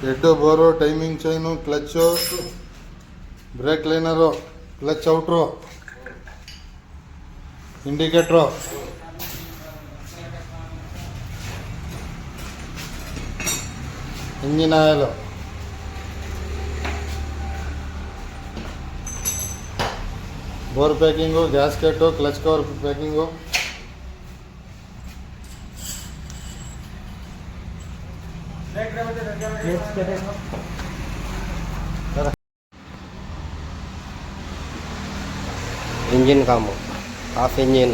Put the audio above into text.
head bore, timing chain, clutch, brake liner, clutch outer, indicator, engine oil, bore packing, gasket, clutch cover packing, engine काम half engine